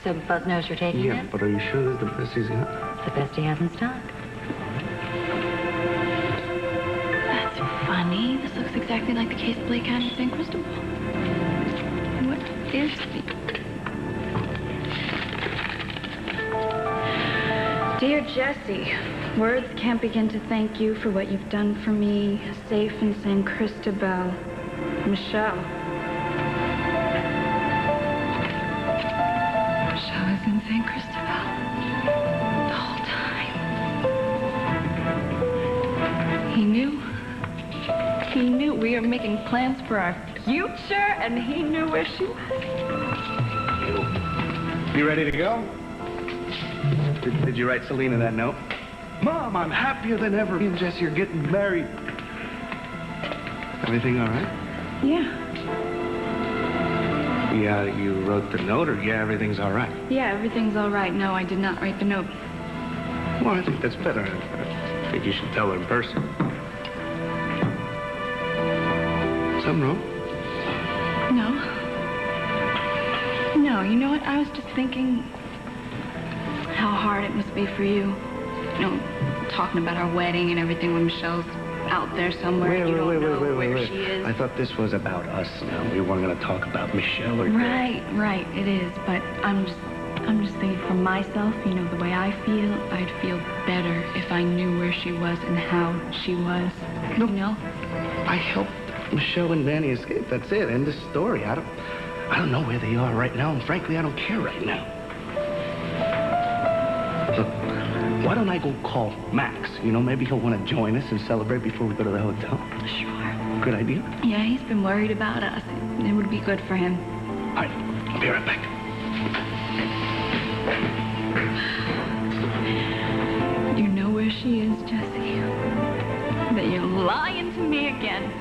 So Buzz knows you're taking it? Yeah, but are you sure this is the best he's got? It's the best he has in stock. That's funny. This looks exactly like the case Blake had in St. Cristobal. What is the... Dear Jessie, words can't begin to thank you for what you've done for me. Safe in St. Cristobal. Michelle. Michelle is in St. Cristobal. The whole time. He knew. He knew we were making plans for our future, and he knew where she was. You ready to go? Did you write Selena that note? Mom, I'm happier than ever. Me and Jesse are getting married. Everything all right? Yeah. Yeah, you wrote the note, or yeah, everything's all right? Yeah, everything's all right. No, I did not write the note. Well, I think that's better. I think you should tell her in person. Something wrong? No. No, you know what? I was just thinking how hard it must be for you. You know, talking about our wedding and everything when Michelle's out there somewhere. Wait, you don't know where wait. she is. I thought this was about us now. We weren't going to talk about Michelle or... Right, it is. But I'm just thinking for myself, you know, the way I feel, I'd feel better if I knew where she was and how she was. No. You know? I helped Michelle and Danny escape. That's it. End of story. I don't know where they are right now, and frankly, I don't care right now. Look, why don't I go call Max? You know, maybe he'll want to join us and celebrate before we go to the hotel. Sure. Good idea? Yeah, he's been worried about us. It would be good for him. All right, I'll be right back. You know where she is, Jessie. That you're lying to me again.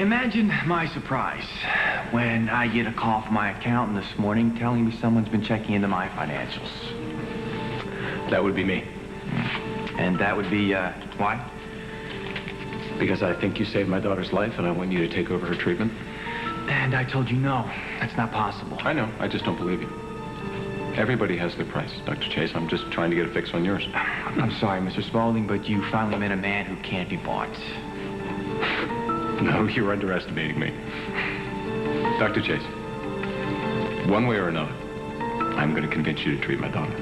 Imagine my surprise when I get a call from my accountant this morning telling me someone's been checking into my financials. That would be me. And that would be, why? Because I think you saved my daughter's life, and I want you to take over her treatment. And I told you no, that's not possible. I know, I just don't believe you. Everybody has their price, Dr. Chase. I'm just trying to get a fix on yours. I'm sorry, Mr. Spalding, but you finally met a man who can't be bought. No, you're underestimating me. Dr. Chase, one way or another, I'm going to convince you to treat my daughter.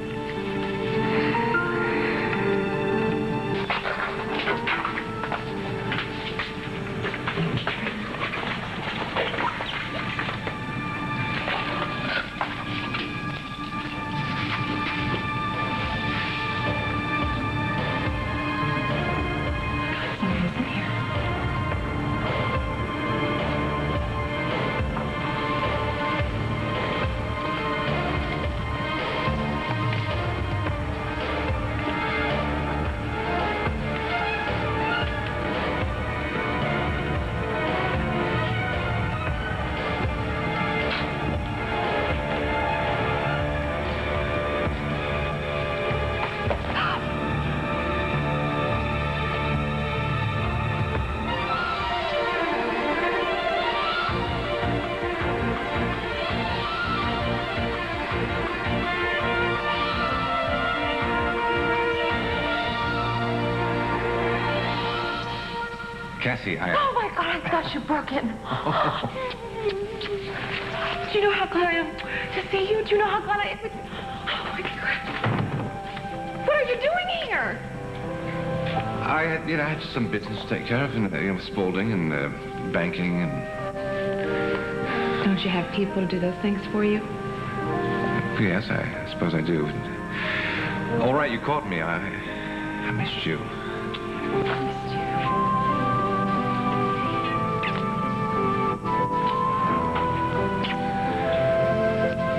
Somebody's in here. Cassie, Oh, my God, I thought you broke it. Do you know how glad I am to see you? Do you know how glad I am? Oh, my God. What are you doing here? I had some business to take care of, and with Spalding and banking and... Don't you have people do those things for you? Yes, I suppose I do. All right, you caught me. I missed you.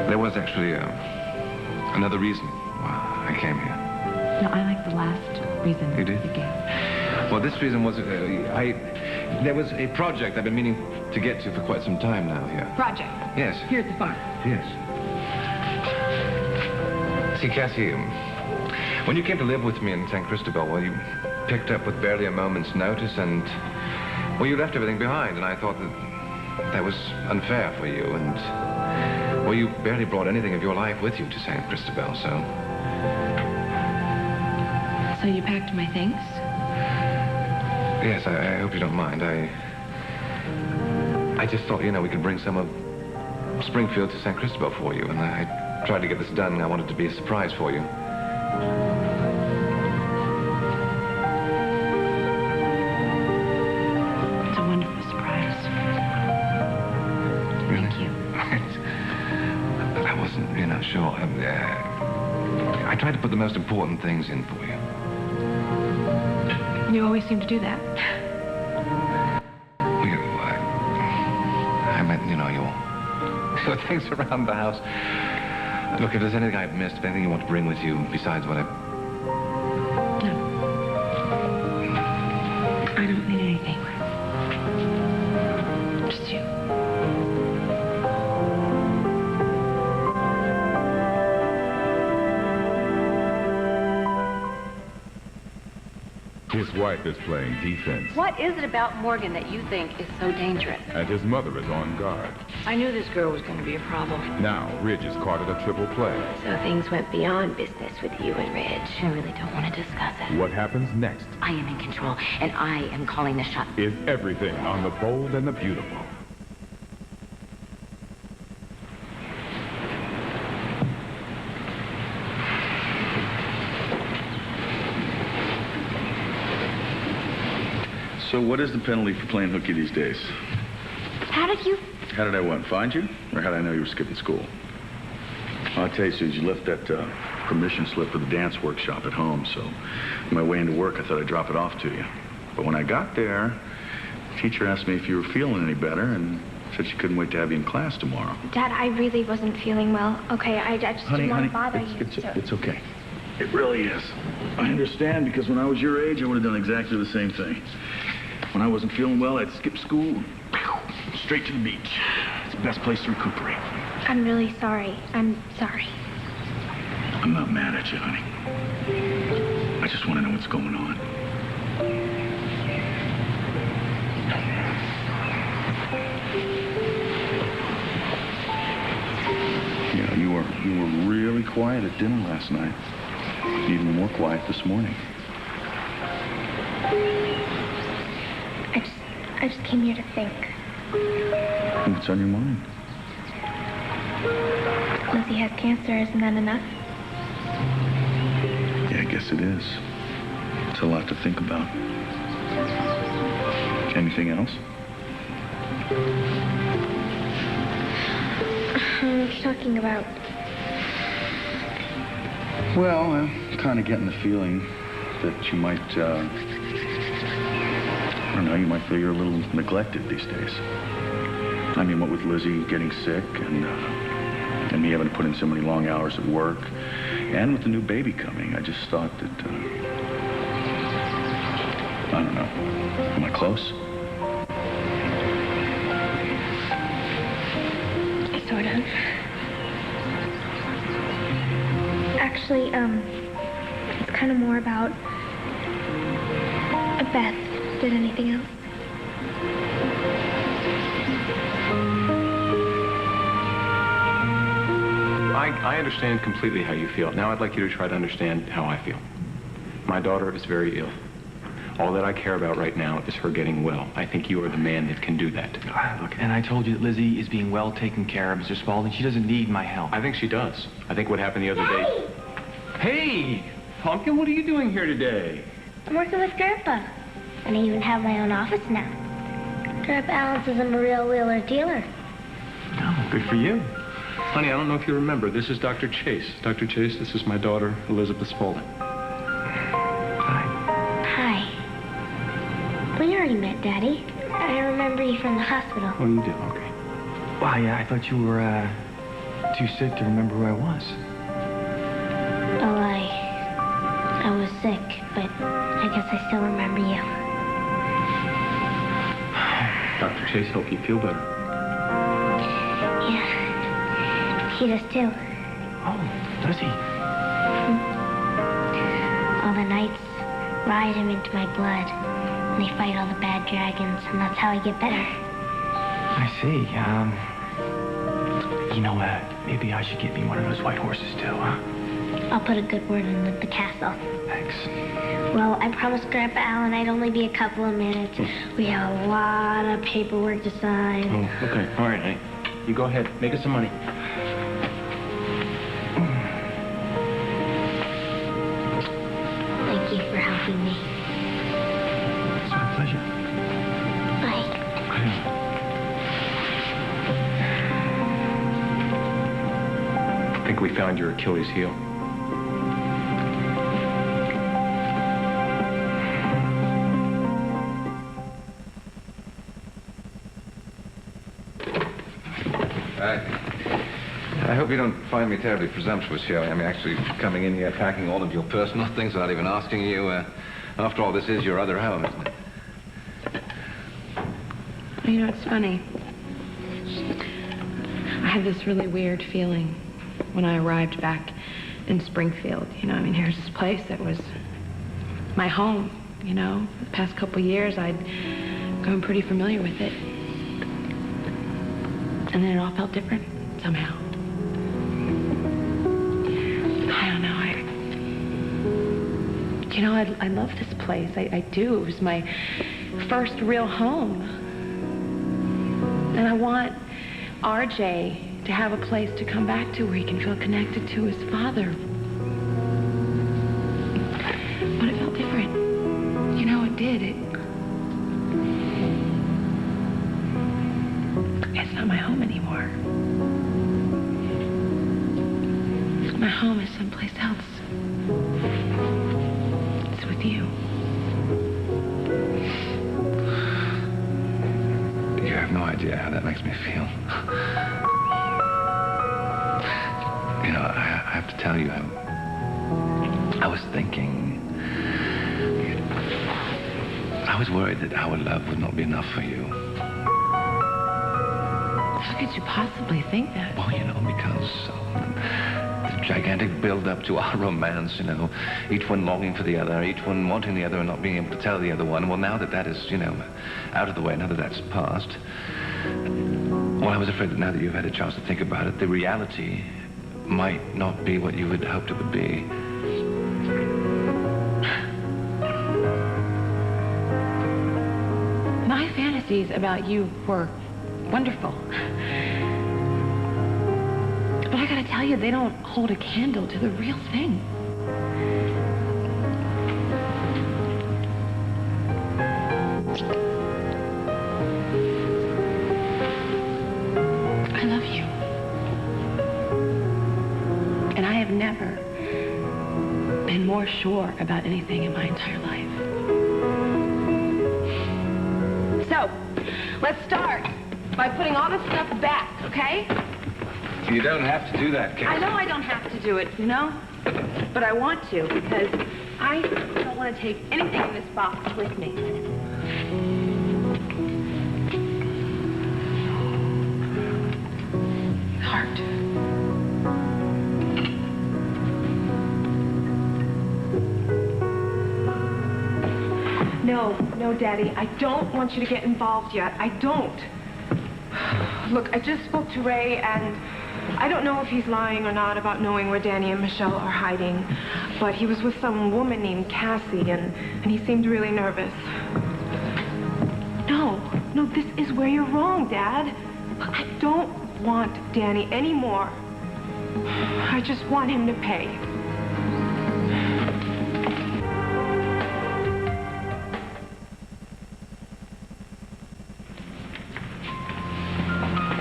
There was actually another reason why I came here. No, I like the last reason You did? you gave. Well, this reason was there was a project I've been meaning to get to for quite some time now here. Project. Yes. Here at the farm. Yes. See, Cassie, when you came to live with me in San Cristobal, well, you picked up with barely a moment's notice, and Well, you left everything behind, and I thought that was unfair for you, and... Well, you barely brought anything of your life with you to San Cristobal, so... So you packed my things? Yes, I hope you don't mind. I just thought, we could bring some of Springfield to San Cristobal for you, and I tried to get this done, and I wanted it to be a surprise for you. It's a wonderful surprise. Really? Thank you. I wasn't, sure. I tried to put the most important things in for you. You always seem to do that. I meant, your things around the house. Look, if there's anything I've missed, if anything you want to bring with you besides what No. I don't need anything. Just you. His wife is playing defense, What is it about Morgan that you think is so dangerous? and his mother is on guard. I knew this girl was going to be a problem. Now, Ridge is caught at a triple play. So things went beyond business with you and Ridge. I really don't want to discuss it. What happens next I am in control, and I am calling the shots. is everything on The Bold and the Beautiful. So what is the penalty for playing hooky these days? How did you... How did I what, find you? Or how did I know you were skipping school? Well, I'll tell you, Suze, you left that permission slip for the dance workshop at home, so on my way into work, I thought I'd drop it off to you. But when I got there, the teacher asked me if you were feeling any better and said she couldn't wait to have you in class tomorrow. Dad, I really wasn't feeling well. Okay, I just didn't want to bother you. It's okay. It really is. I understand, because when I was your age, I would have done exactly the same thing. When I wasn't feeling well, I'd skip school, straight to the beach. It's the best place to recuperate. I'm really sorry. I'm sorry. I'm not mad at you, honey. I just want to know what's going on. Yeah, you were really quiet at dinner last night. Even more quiet this morning. I just came here to think. What's on your mind? Lizzie has cancer, isn't that enough? Yeah, I guess it is. It's a lot to think about. Anything else? I'm talking about... Well, I'm kind of getting the feeling that you might, I don't know, you might feel you're a little neglected these days. I mean, what with Lizzie getting sick and me having to put in so many long hours at work, and with the new baby coming, I just thought that, I don't know, am I close? Sort of. Actually, it's kind of more about Beth than anything else. I understand completely how you feel. Now I'd like you to try to understand how I feel. My daughter is very ill. All that I care about right now is her getting well. I think you are the man that can do that. Look, and I told you that Lizzie is being well taken care of, Mr. Spalding. She doesn't need my help. I think she does. I think what happened the other day... Hey, Pumpkin, what are you doing here today? I'm working with Grandpa. And I even have my own office now. Grandpa Allen says I'm a real wheeler dealer. Oh, good for you. Honey, I don't know if you remember, this is Dr. Chase. Dr. Chase, this is my daughter, Elizabeth Spalding. Hi. Hi. We already met, Daddy. I remember you from the hospital. Oh, you do? Okay. Wow, yeah, I thought you were, too sick to remember who I was. Well, I was sick, but I guess I still remember you. Dr. Chase helped you feel better. Yeah. He does too. Oh, does he? All the nights ride him into my blood. And they fight all the bad dragons, and that's how I get better. I see. You know, maybe I should get me one of those white horses, too, huh? I'll put a good word in with the castle. Thanks. Well, I promised Grandpa Alan I'd only be a couple of minutes. We have a lot of paperwork to sign. Oh, okay. All right, honey. You go ahead. Make us some money. Thank you for helping me. It's my pleasure. Bye. I think we found your Achilles heel. I hope you don't find me terribly presumptuous here. I mean, actually coming in here, packing all of your personal things without even asking you. After all, this is your other home, isn't it? You know, it's funny. I had this really weird feeling when I arrived back in Springfield. You know, I mean, here's this place that was my home, you know. The past couple years, I'd grown pretty familiar with it. And then it all felt different somehow. I don't know. You know, I love this place. I do. It was my first real home. And I want RJ to have a place to come back to where he can feel connected to his father. But it felt different. You know, it did. It's not my home anymore. My home is someplace else. It's with you. You have no idea how that makes me feel. You know, I have to tell you, I was thinking... I was worried that our love would not be enough for you. How could you possibly think that? Well, you know, because the gigantic build-up to our romance, you know, each one longing for the other, each one wanting the other and not being able to tell the other one. Well, now that that is, you know, out of the way, now that that's past, well, I was afraid that now that you've had a chance to think about it, the reality might not be what you had hoped it would be. My fantasies about you were wonderful. But I gotta tell you, they don't hold a candle to the real thing. I love you. And I have never been more sure about anything in my entire life. So, let's start by putting all this stuff back, okay? You don't have to do that, Kate. I know I don't have to do it, you know? But I want to, because I don't want to take anything in this box with me. Heart. No, Daddy, I don't want you to get involved yet. I don't. Look, I just spoke to Ray, and I don't know if he's lying or not about knowing where Danny and Michelle are hiding, but he was with some woman named Cassie, and he seemed really nervous. No, this is where you're wrong, Dad. I don't want Danny anymore. I just want him to pay.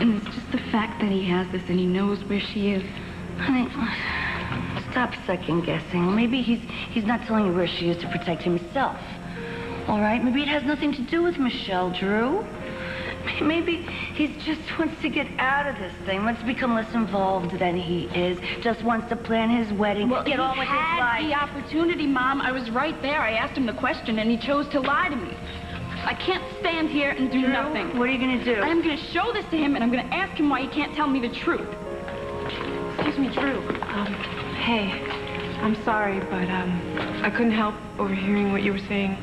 And it's just the fact that he has this and he knows where she is. Honey, stop second-guessing. Maybe he's not telling you where she is to protect himself. All right? Maybe it has nothing to do with Michelle, Drew. Maybe he just wants to get out of this thing, wants to become less involved than he is, just wants to plan his wedding, get on with his life. He had the opportunity, Mom. I was right there. I asked him the question, and he chose to lie to me. I can't stand here and do nothing. What are you going to do? I'm going to show this to him, and I'm going to ask him why he can't tell me the truth. Excuse me, Drew. Hey, I'm sorry, but I couldn't help overhearing what you were saying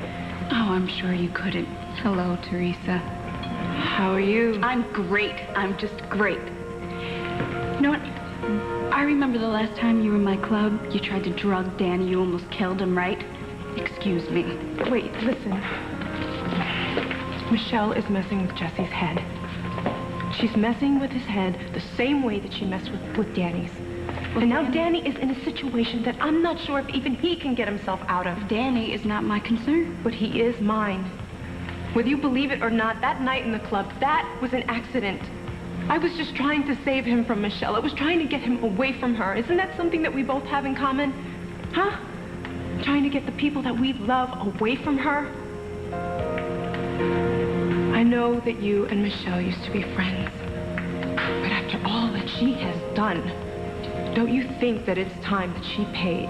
Oh, I'm sure you couldn't. Hello, Teresa. How are you? I'm great. I'm just great. You know what? I remember the last time you were in my club, you tried to drug Danny. You almost killed him, right? Excuse me. Wait, listen. Michelle is messing with Jesse's head. She's messing with his head the same way that she messed with Danny's. And now Danny is in a situation that I'm not sure if even he can get himself out of. Danny is not my concern. But he is mine. Whether you believe it or not, that night in the club, that was an accident. I was just trying to save him from Michelle. I was trying to get him away from her. Isn't that something that we both have in common? Huh? Trying to get the people that we love away from her? I know that you and Michelle used to be friends. But after all that she has done, don't you think that it's time that she paid?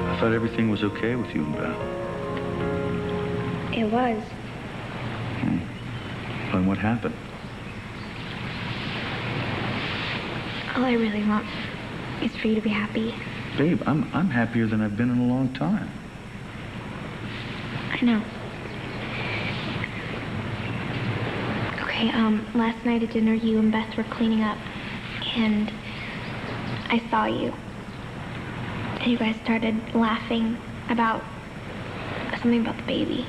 I thought everything was okay with you and Beth. It was. And what happened? All I really want is for you to be happy. Babe, I'm happier than I've been in a long time. I know. Okay, last night at dinner, you and Beth were cleaning up, and I saw you. And you guys started laughing about something about the baby.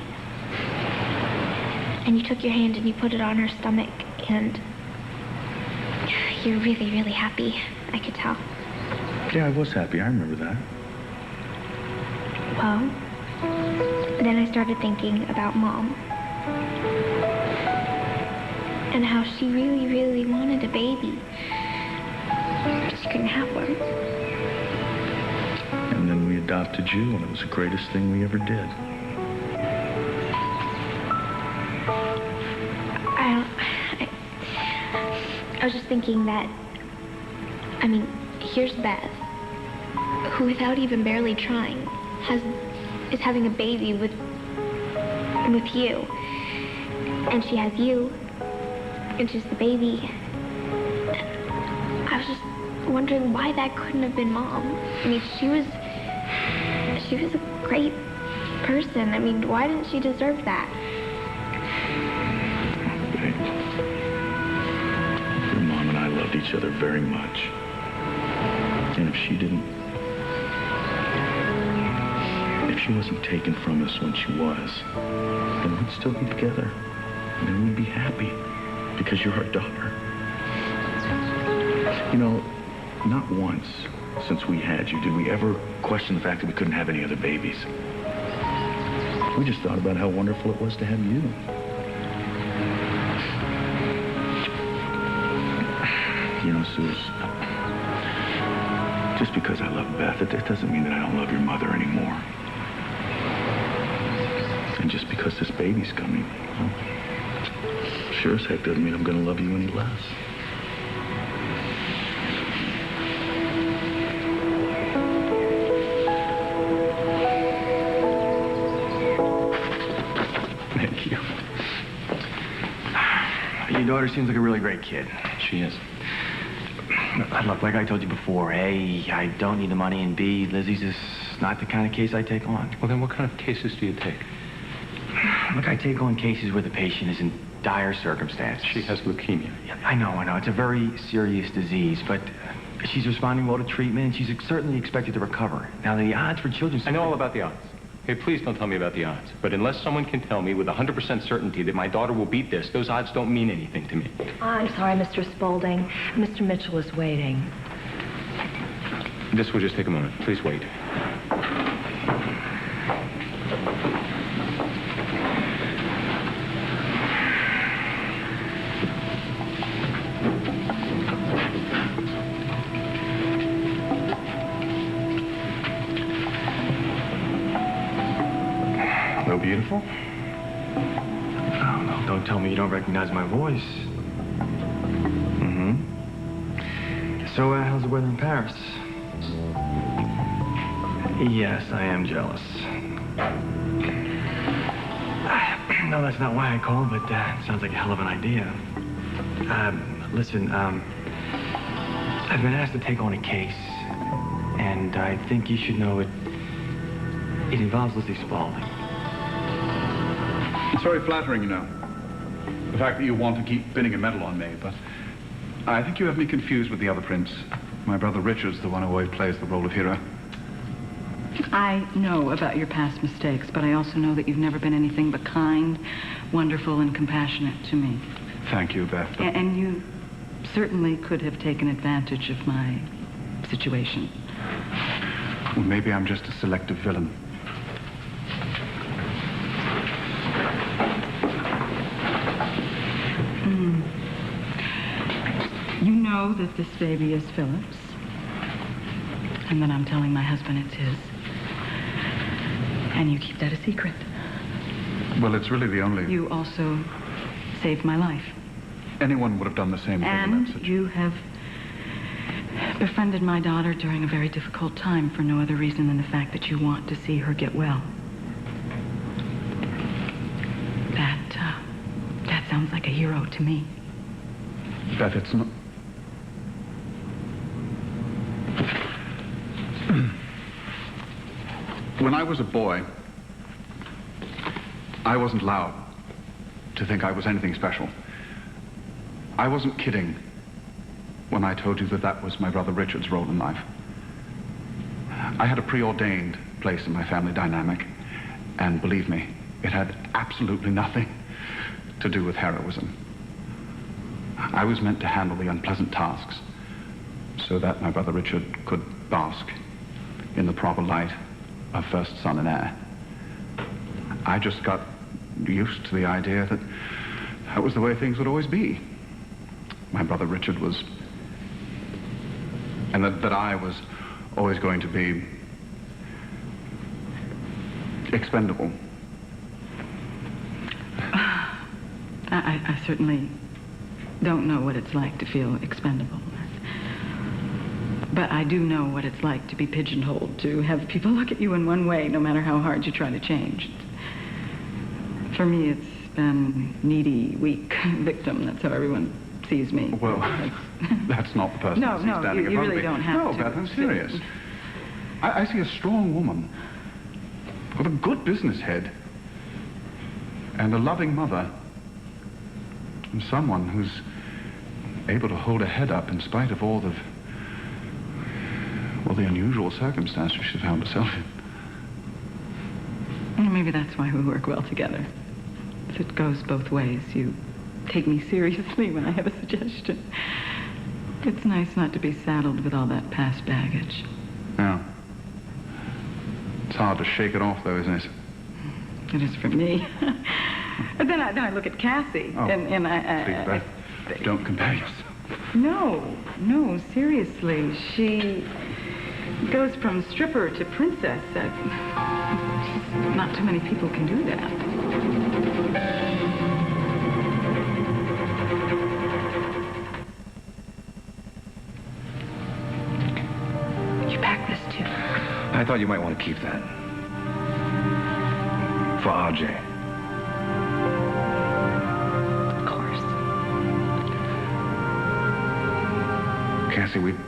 And you took your hand and you put it on her stomach, and you're really, really happy. I could tell. Yeah, I was happy. I remember that. Well, then I started thinking about Mom. And how she really, really wanted a baby. But she couldn't have one. And then we adopted you, and it was the greatest thing we ever did. I was just thinking that, I mean, here's Beth, who without even barely trying, is having a baby with you. And she has you, and she's the baby. I was just wondering why that couldn't have been Mom. I mean, she was a great person. I mean, why didn't she deserve that? Babe, your mom and I loved each other very much. And if she wasn't taken from us when she was, then we'd still be together. And then we'd be happy because you're our daughter. You know, not once since we had you did we ever question the fact that we couldn't have any other babies. We just thought about how wonderful it was to have you. You know, Suze, just because I love Beth, it doesn't mean that I don't love your mother anymore. And just because this baby's coming, well, sure as heck doesn't mean I'm going to love you any less. Thank you. Your daughter seems like a really great kid. She is. Look, like I told you before, A, I don't need the money, and B, Lizzie's just not the kind of case I take on. Well, then what kind of cases do you take? Look, I take on cases where the patient is in dire circumstances. She has leukemia. Yeah, I know. It's a very serious disease, but she's responding well to treatment, and she's certainly expected to recover. Now, the odds for children... I know all about the odds. Hey, please don't tell me about the odds. But unless someone can tell me with 100% certainty that my daughter will beat this, those odds don't mean anything to me. I'm sorry, Mr. Spalding. Mr. Mitchell is waiting. This will just take a moment. Please wait. Beautiful? No, don't tell me you don't recognize my voice. Mm-hmm. So, how's the weather in Paris? Yes, I am jealous. No, that's not why I called, but it sounds like a hell of an idea. Listen, I've been asked to take on a case, And I think you should know it involves Lizzie Spalding. It's very flattering, you know. The fact that you want to keep pinning a medal on me, but I think you have me confused with the other prince. My brother Richard's the one who always plays the role of hero. I know about your past mistakes, but I also know that you've never been anything but kind, wonderful, and compassionate to me. Thank you, Beth. And you certainly could have taken advantage of my situation. Well, maybe I'm just a selective villain. You know that this baby is Philip's, and then I'm telling my husband it's his, and you keep that a secret. Well, it's really the only... You also saved my life. Anyone would have done the same thing. And you have befriended my daughter during a very difficult time for no other reason than the fact that you want to see her get well. That sounds like a hero to me. Beth, it's not... When I was a boy, I wasn't allowed to think I was anything special. I wasn't kidding when I told you that that was my brother Richard's role in life. I had a preordained place in my family dynamic, and believe me, it had absolutely nothing to do with heroism. I was meant to handle the unpleasant tasks so that my brother Richard could bask in the proper light of first son and heir. I just got used to the idea that that was the way things would always be. My brother Richard was, and that I was always going to be expendable. I certainly don't know what it's like to feel expendable. But I do know what it's like to be pigeonholed, to have people look at you in one way, no matter how hard you try to change. For me, it's been needy, weak victim. That's how everyone sees me. Well, that's not the person No, standing in front of me. you really don't have to. No, Beth, I'm serious. I see a strong woman with a good business head and a loving mother and someone who's able to hold her head up in spite of all the unusual circumstances she found herself in. Well, maybe that's why we work well together. If it goes both ways, you take me seriously when I have a suggestion. It's nice not to be saddled with all that past baggage. Yeah. It's hard to shake it off, though, isn't it? It is for me. But then I look at Cassie, and I don't compare yourself. No, seriously. She goes from stripper to princess. Not too many people can do that. You packed this too. I thought you might want to keep that. For RJ. Of course. Cassie, we've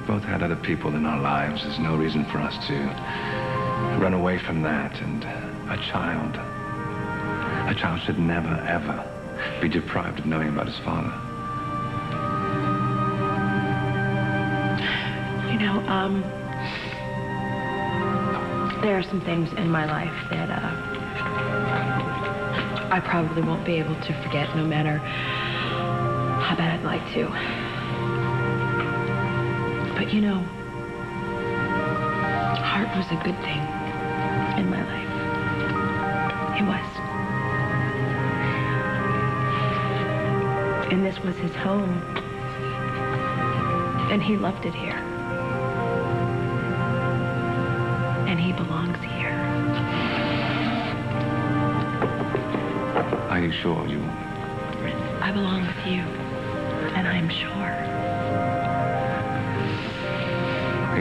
both had other people in our lives. There's no reason for us to run away from that. And a child should never, ever be deprived of knowing about his father. You know, there are some things in my life that I probably won't be able to forget, no matter how bad I'd like to. But you know, Hart was a good thing in my life. He was. And this was his home. And he loved it here. And he belongs here. Are you sure you... I belong with you. And I'm sure.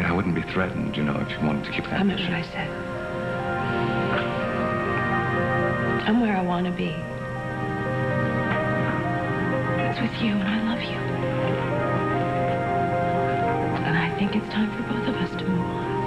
I wouldn't be threatened, you know, if you wanted to keep that. I meant what I said. I'm where I want to be. It's with you, and I love you. And I think it's time for both of us to move on.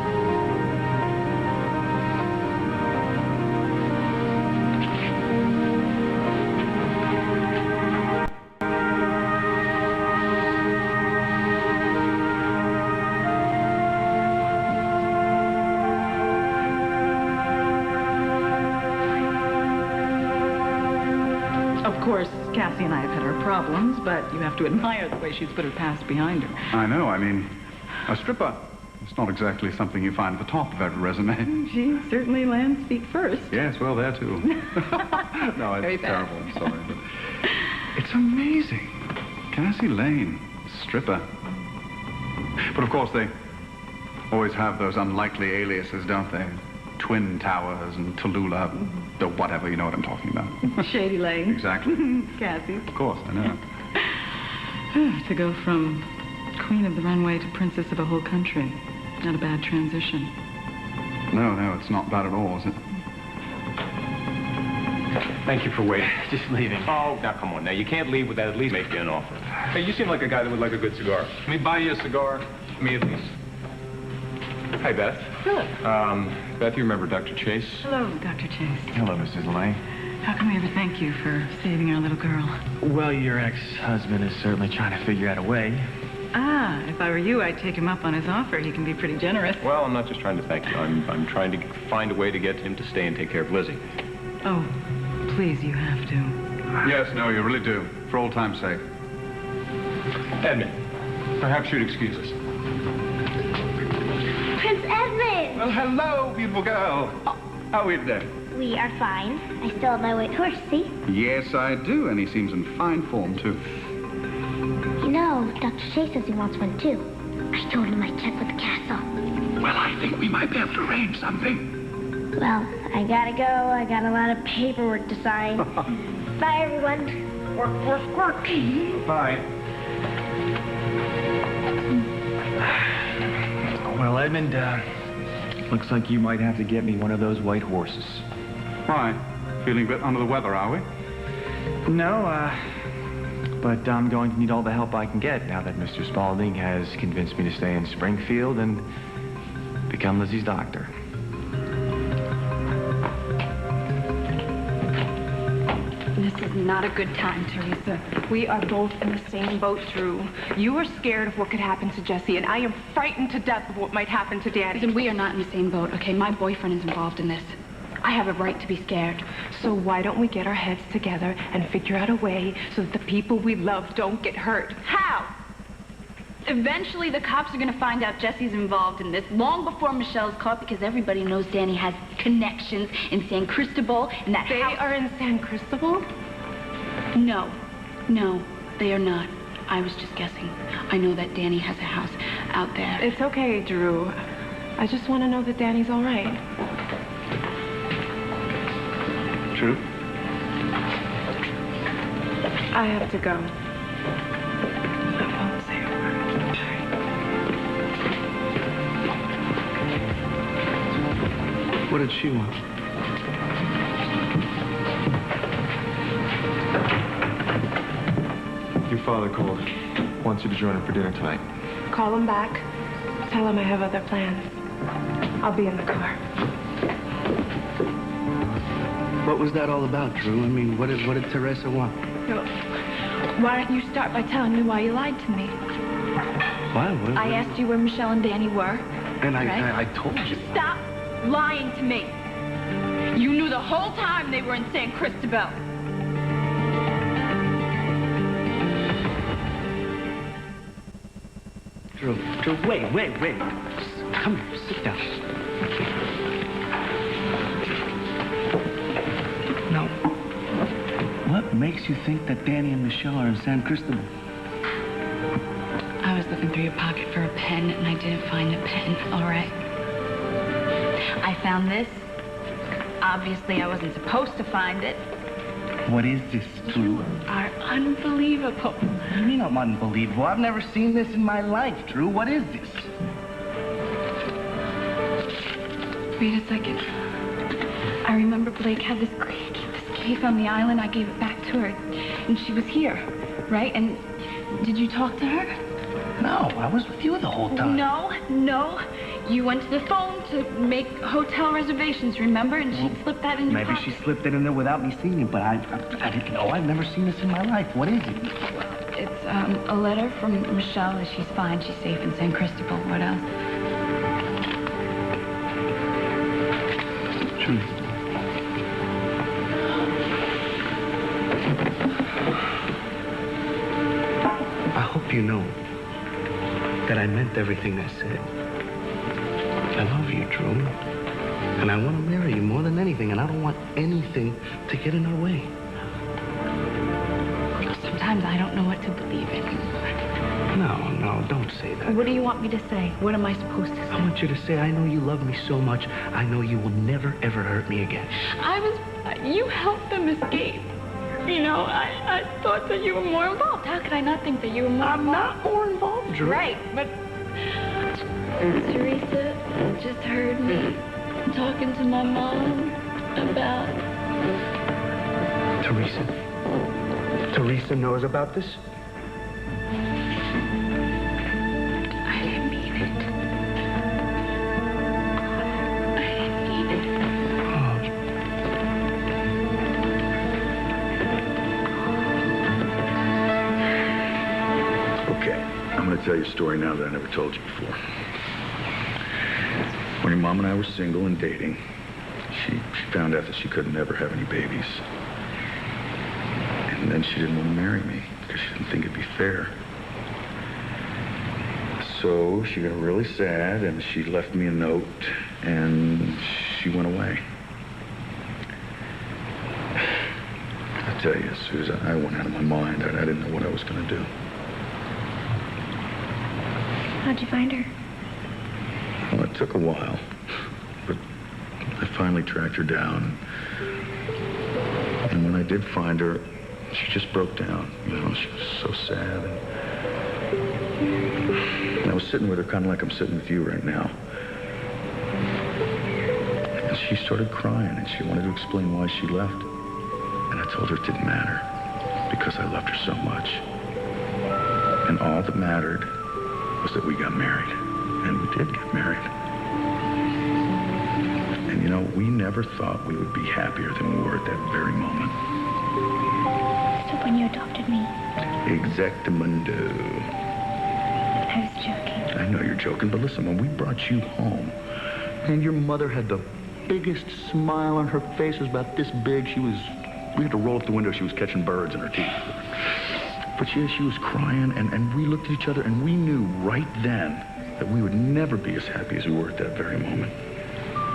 course, Cassie and I have had our problems, but you have to admire the way she's put her past behind her. I know, I mean, a stripper. It's not exactly something you find at the top of every resume. She certainly lands feet first. Yes, well, there too. No, Very it's bad. terrible, I'm sorry. But it's amazing. Cassie Lane, stripper. But of course, they always have those unlikely aliases, don't they? Twin Towers and Tallulah, or whatever, you know what I'm talking about. Shady Lane. Exactly. Cassie. Of course, I know. To go from queen of the runway to princess of a whole country. Not a bad transition. No, it's not bad at all, is it? Thank you for waiting. Just leaving. Oh, now come on. Now, you can't leave without at least making an offer. Hey, you seem like a guy that would like a good cigar. Let me buy you a cigar. Me at least. Hi, Beth. Hello. Beth, you remember Dr. Chase? Hello, Dr. Chase. Hello, Mrs. Lane. How can we ever thank you for saving our little girl? Well, your ex-husband is certainly trying to figure out a way. Ah, if I were you, I'd take him up on his offer. He can be pretty generous. Well, I'm not just trying to thank you. I'm trying to find a way to get him to stay and take care of Lizzie. Oh, please, you have to. Yes, no, you really do. For old time's sake. Edmund, perhaps you'd excuse us. Prince Edmund! Well, hello, beautiful girl. How are we today? We are fine. I still have my white horse, see? Yes, I do, and he seems in fine form, too. You know, Dr. Chase says he wants one, too. I told him I'd check with the castle. Well, I think we might be able to arrange something. Well, I gotta go. I got a lot of paperwork to sign. Bye, everyone. Work. Bye. Well, Edmund, looks like you might have to get me one of those white horses. Why? Feeling a bit under the weather, are we? No, but I'm going to need all the help I can get now that Mr. Spalding has convinced me to stay in Springfield and become Lizzie's doctor. This is not a good time, Teresa. We are both in the same boat, Drew. You are scared of what could happen to Jesse, and I am frightened to death of what might happen to Danny. Listen, we are not in the same boat, okay? My boyfriend is involved in this. I have a right to be scared. So why don't we get our heads together and figure out a way so that the people we love don't get hurt? How? Eventually, the cops are gonna find out Jesse's involved in this long before Michelle's caught because everybody knows Danny has connections in San Cristobal and that They house... are in San Cristobal? No, they are not. I was just guessing. I know that Danny has a house out there. It's okay, Drew. I just want to know that Danny's all right. True. I have to go. I won't say a word. Sorry. What did she want? Your father called. Wants you to join him for dinner tonight. Call him back. Tell him I have other plans. I'll be in the car. What was that all about, Drew? I mean, what did Teresa want? No. Why don't you start by telling me why you lied to me? Why? What? I asked you where Michelle and Danny were. And right? I told you. Stop lying to me. You knew the whole time they were in San Cristobal. Drew, wait. Come here, sit down. Now, what makes you think that Danny and Michelle are in San Cristobal? I was looking through your pocket for a pen, and I didn't find the pen, all right? I found this. Obviously, I wasn't supposed to find it. What is this, Drew? You are unbelievable. What do you mean I'm unbelievable? I've never seen this in my life, Drew. What is this? Wait a second. I remember Blake had this cake on the island. I gave it back to her, and she was here, right? And did you talk to her? No, I was with you the whole time. No. You went to the phone to make hotel reservations, remember? And she slipped that in your Maybe pocket. she slipped it in there without me seeing it, but I didn't know. I've never seen this in my life. What is it? It's a letter from Michelle that she's fine. She's safe in San Cristobal. What else? True. I meant everything I said. I love you, Drew. And I want to marry you more than anything, and I don't want anything to get in our way. Sometimes I don't know what to believe in. No, don't say that. What do you want me to say? What am I supposed to say? I want you to say, I know you love me so much. I know you will never, ever hurt me again. You helped them escape. You know, I thought that you were more involved. How could I not think that you were more involved? I'm not more involved, Drew. Right, but... Teresa just heard me talking to my mom about... Teresa knows about this? I didn't mean it. Okay, I'm going to tell you a story now that I never told you before. When your mom and I were single and dating, she found out that she could never have any babies. And then she didn't want to marry me because she didn't think it'd be fair. So she got really sad and she left me a note and she went away. I tell you, Susan, I went out of my mind. I didn't know what I was going to do. How'd you find her? Well, it took a while, but I finally tracked her down. And when I did find her, she just broke down. You know, she was so sad. And I was sitting with her kind of like I'm sitting with you right now. And she started crying, and she wanted to explain why she left. And I told her it didn't matter, because I loved her so much. And all that mattered was that we got married. And we did get married. And you know, we never thought we would be happier than we were at that very moment. So when you adopted me, Exactamundo. I was joking. I know you're joking, but listen, when we brought you home, and your mother had the biggest smile on her face, was about this big. We had to roll up the window. She was catching birds in her teeth. But she was crying, and we looked at each other, and we knew right then that we would never be as happy as we were at that very moment.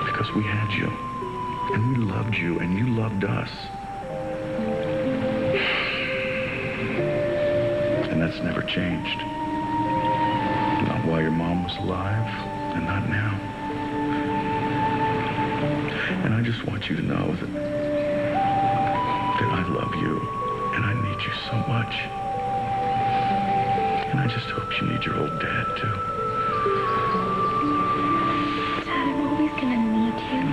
Because we had you, and we loved you, and you loved us. And that's never changed. Not while your mom was alive, and not now. And I just want you to know that I love you, and I need you so much. And I just hope you need your old dad, too. Dad, I'm always gonna need you.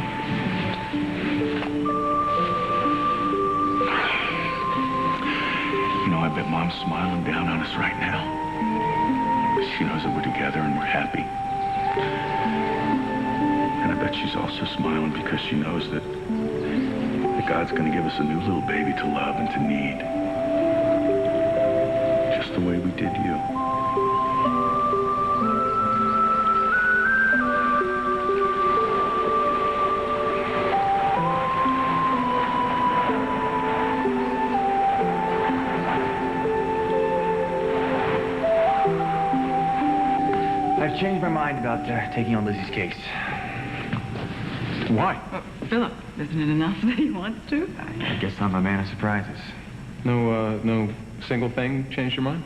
You know, I bet Mom's smiling down on us right now. She knows that we're together and we're happy. And I bet she's also smiling because she knows that God's going to give us a new little baby to love and to need. Just the way we did you. I've changed my mind about taking on Lizzie's case. Why? Philip, isn't it enough that he wants to? I guess I'm a man of surprises. No single thing changed your mind?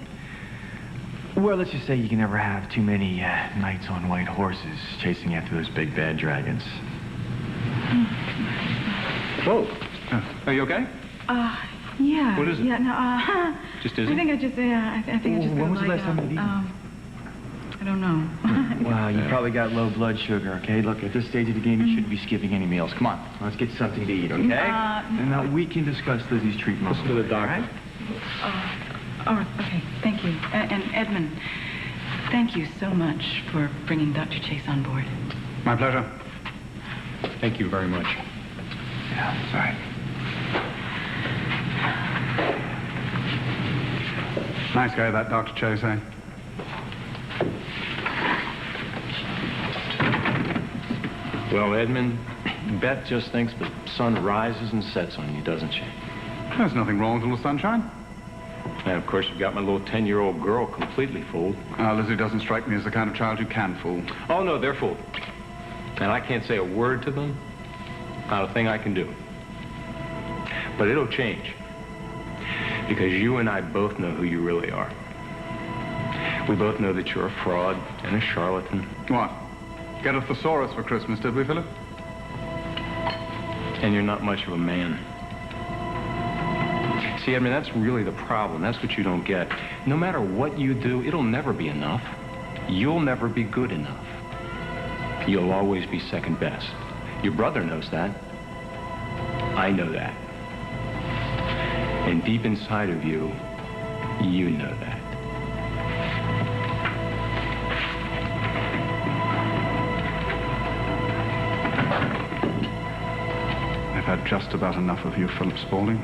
Well, let's just say you can never have too many knights on white horses chasing after those big bad dragons. Whoa. Are you okay? Yeah. What is it? Yeah, no, Just dizzy? I think I just When was the last time you eaten? I don't know. Well, you probably got low blood sugar, okay? Look, at this stage of the game, you shouldn't be skipping any meals. Come on, let's get something to eat, okay? And now we can discuss Lizzie's treatment. Listen to the doctor. Oh, okay, thank you. And Edmund, thank you so much for bringing Dr. Chase on board. My pleasure. Thank you very much. Yeah, sorry. Nice guy, that Dr. Chase, eh? Well, Edmund, Beth just thinks the sun rises and sets on you, doesn't she? There's nothing wrong with a little sunshine. And of course, you've got my little 10-year-old girl completely fooled. Lizzie doesn't strike me as the kind of child you can fool. Oh, no, they're fooled. And I can't say a word to them. Not a thing I can do. But it'll change. Because you and I both know who you really are. We both know that you're a fraud and a charlatan. What? Get a thesaurus for Christmas, did we, Philip? And you're not much of a man. See, I mean, that's really the problem. That's what you don't get. No matter what you do, it'll never be enough. You'll never be good enough. You'll always be second best. Your brother knows that. I know that. And deep inside of you, you know that. I've had just about enough of you, Philip Spalding.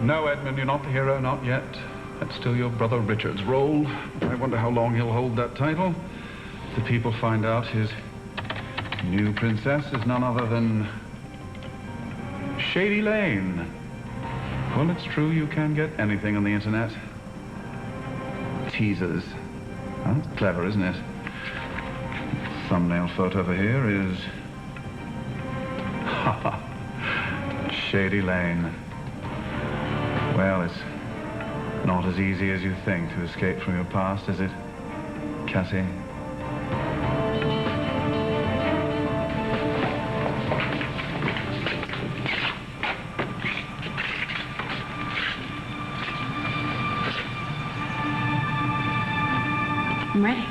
No, Edmund, you're not the hero, not yet. That's still your brother Richard's role. I wonder how long he'll hold that title. The people find out his new princess is none other than Shady Lane. Well, it's true, you can get anything on the internet. Teasers. Huh? Clever, isn't it? Thumbnail photo over here is... Shady Lane. Well, it's not as easy as you think to escape from your past, is it, Cassie? I'm ready.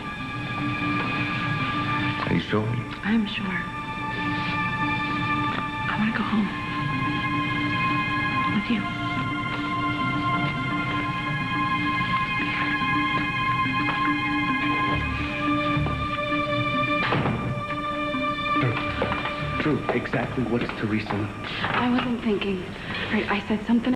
Are you sure? I'm sure. I want to go home. With you. Drew, exactly what is Teresa? I wasn't thinking. Right, I said something